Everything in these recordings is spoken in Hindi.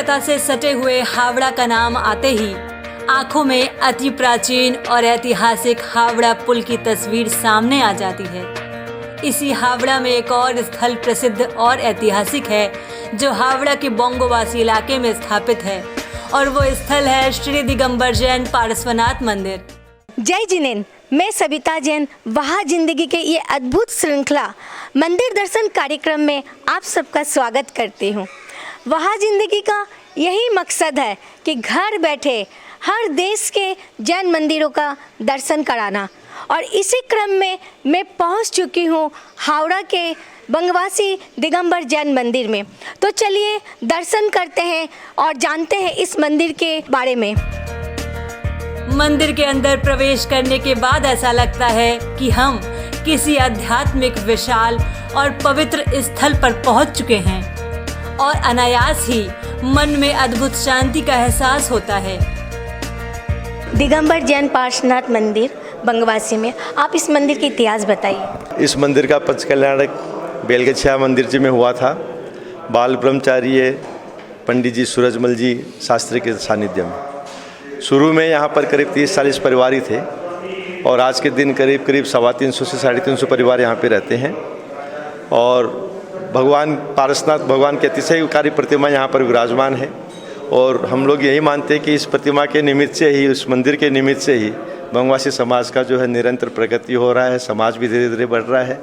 कोलकाता से सटे हुए हावड़ा का नाम आते ही आंखों में अति प्राचीन और ऐतिहासिक हावड़ा पुल की तस्वीर सामने आ जाती है। इसी हावड़ा में एक और स्थल प्रसिद्ध और ऐतिहासिक है जो हावड़ा के बोंगोवासी इलाके में स्थापित है, और वो स्थल है श्री दिगंबर जैन पार्श्वनाथ मंदिर। जय जिनेन, मैं सविता जैन वहाँ जिंदगी के ये अद्भुत श्रृंखला मंदिर दर्शन कार्यक्रम में आप सबका स्वागत करती हूँ। वहाँ जिंदगी का यही मकसद है कि घर बैठे हर देश के जैन मंदिरों का दर्शन कराना, और इसी क्रम में मैं पहुँच चुकी हूँ हावड़ा के बंगवासी दिगंबर जैन मंदिर में। तो चलिए दर्शन करते हैं और जानते हैं इस मंदिर के बारे में। मंदिर के अंदर प्रवेश करने के बाद ऐसा लगता है कि हम किसी आध्यात्मिक विशाल और पवित्र स्थल पर पहुंच चुके हैं, और अनायास ही मन में अद्भुत शांति का एहसास होता है। दिगंबर जैन पार्श्वनाथ मंदिर बंगवासी में, आप इस मंदिर का इतिहास बताइए। इस मंदिर का पंच कल्याणक बेलगछिया मंदिर जी में हुआ था। बाल ब्रह्मचारी पंडित जी सूरजमल जी शास्त्री के सानिध्य में। शुरू में यहाँ पर करीब 30-40 परिवार ही थे, और आज के दिन करीब 350 से 350 परिवार यहाँ पे रहते हैं। और भगवान पारसनाथ भगवान की अतिशयकारी प्रतिमा यहाँ पर विराजमान है, और हम लोग यही मानते हैं कि इस प्रतिमा के निमित्त से ही, उस मंदिर के निमित्त से ही बंगवासी समाज का जो है निरंतर प्रगति हो रहा है, समाज भी धीरे धीरे बढ़ रहा है।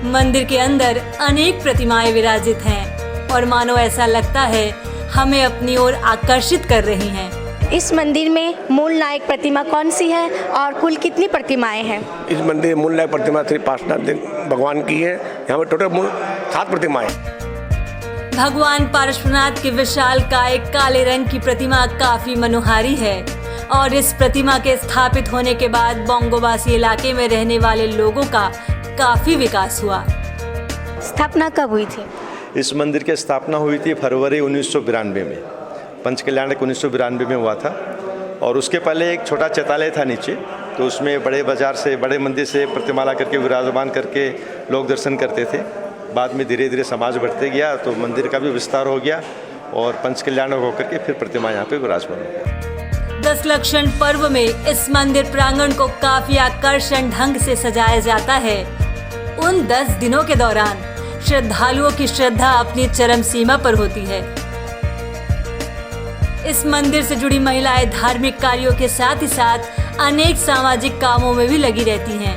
मंदिर के अंदर अनेक प्रतिमाएं विराजित हैं, और मानो ऐसा लगता है हमें अपनी ओर आकर्षित कर रही हैं। इस मंदिर में मूल नायक प्रतिमा कौन सी है और कुल कितनी प्रतिमाएं हैं? इस मंदिर मूल नायक प्रतिमा श्री पार्श्वनाथ भगवान की है। यहाँ पर टोटल मूल 7 प्रतिमाएं। भगवान पार्श्वनाथ के विशाल काय काले रंग की प्रतिमा काफी मनोहारी है, और इस प्रतिमा के स्थापित होने के बाद बोंगोवासी इलाके में रहने वाले लोगों का काफी विकास हुआ। स्थापना कब हुई थी? इस मंदिर की स्थापना हुई थी फरवरी 1992 में। पंच कल्याणक 1992 में हुआ था, और उसके पहले एक छोटा चैतालय था नीचे, तो उसमें बड़े बाजार से, बड़े मंदिर से प्रतिमा ला करके विराजमान करके लोग दर्शन करते थे। बाद में धीरे धीरे समाज बढ़ते गया, तो मंदिर का भी विस्तार हो गया, और पंच कल्याणक होकर के फिर प्रतिमा यहाँ पे विराजमान हो गई। 10 लक्षण पर्व में इस मंदिर प्रांगण को काफी आकर्षण ढंग से सजाया जाता है। उन 10 दिनों के दौरान श्रद्धालुओं की श्रद्धा अपनी चरम सीमा पर होती है। इस मंदिर से जुड़ी महिलाएं धार्मिक कार्यों के साथ ही साथ अनेक सामाजिक कामों में भी लगी रहती हैं।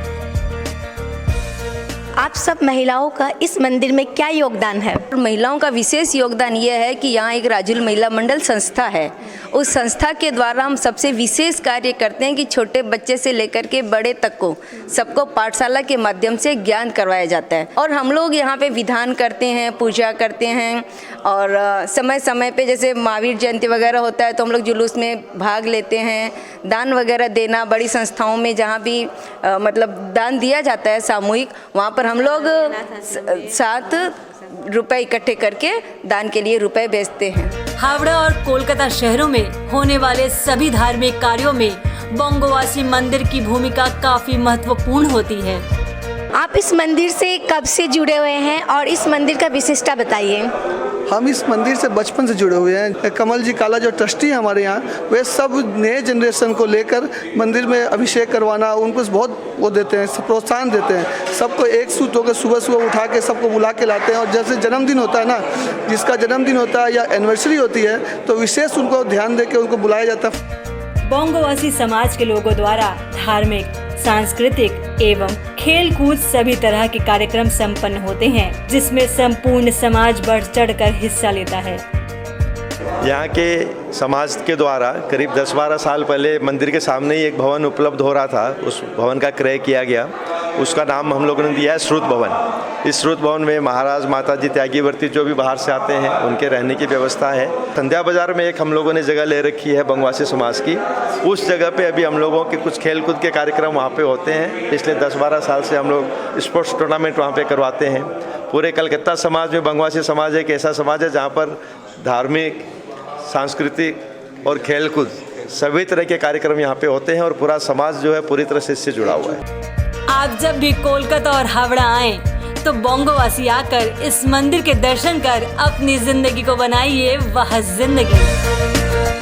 आप सब महिलाओं का इस मंदिर में क्या योगदान है? महिलाओं का विशेष योगदान ये है कि यहाँ एक राजुल महिला मंडल संस्था है। उस संस्था के द्वारा हम सबसे विशेष कार्य करते हैं कि छोटे बच्चे से लेकर के बड़े तक को सबको पाठशाला के माध्यम से ज्ञान करवाया जाता है। और हम लोग यहाँ पे विधान करते हैं, पूजा करते हैं, और समय समय पे जैसे महावीर जयंती वगैरह होता है तो हम लोग जुलूस में भाग लेते हैं। दान वगैरह देना, बड़ी संस्थाओं में जहाँ भी मतलब दान दिया जाता है सामूहिक, वहाँ पर हम लोग 7 रुपए इकट्ठे करके दान के लिए रुपए बेचते हैं। हावड़ा और कोलकाता शहरों में होने वाले सभी धार्मिक कार्यों में बोंगोवासी मंदिर की भूमिका काफी महत्वपूर्ण होती है। आप इस मंदिर से कब से जुड़े हुए हैं और इस मंदिर का विशेषता बताइए। हम इस मंदिर से बचपन से जुड़े हुए हैं। कमल जी काला जो ट्रस्टी है हमारे यहाँ, वे सब नए जनरेशन को लेकर मंदिर में अभिषेक करवाना, उनको बहुत वो देते हैं, प्रोत्साहन देते हैं। सबको एक सूत होकर सुबह सुबह उठा के सबको बुला के लाते हैं, और जैसे जन्मदिन होता है ना, जिसका जन्मदिन होता है या एनिवर्सरी होती है, तो विशेष उनको ध्यान दे के उनको बुलाया जाता है। बोंगोवासी समाज के लोगों द्वारा धार्मिक, सांस्कृतिक एवं खेल कूद सभी तरह के कार्यक्रम संपन्न होते हैं, जिसमें संपूर्ण समाज बढ़ चढ़कर हिस्सा लेता है। यहाँ के समाज के द्वारा करीब 10-12 साल पहले मंदिर के सामने ही एक भवन उपलब्ध हो रहा था। उस भवन का क्रय किया गया, उसका नाम हम लोगों ने दिया है श्रुत भवन। इस श्रुत भवन में महाराज, माताजी, त्यागीवर्ती जो भी बाहर से आते हैं उनके रहने की व्यवस्था है। संध्या बाजार में एक हम लोगों ने जगह ले रखी है बंगवासी समाज की। उस जगह पे अभी हम लोगों के कुछ खेल कूद के कार्यक्रम वहाँ पे होते हैं। पिछले 10-12 साल से हम लोग स्पोर्ट्स टूर्नामेंट वहाँ पे करवाते हैं। पूरे कलकत्ता समाज में बंगवासी समाज एक ऐसा समाज है जहाँ पर धार्मिक, सांस्कृतिक और खेल कूद सभी तरह के कार्यक्रम यहाँ पे होते हैं, और पूरा समाज जो है पूरी तरह से इससे जुड़ा हुआ है। आप जब भी कोलकाता और हावड़ा आएं तो बोंगोवासी आकर इस मंदिर के दर्शन कर अपनी जिंदगी को बनाइए वह जिंदगी।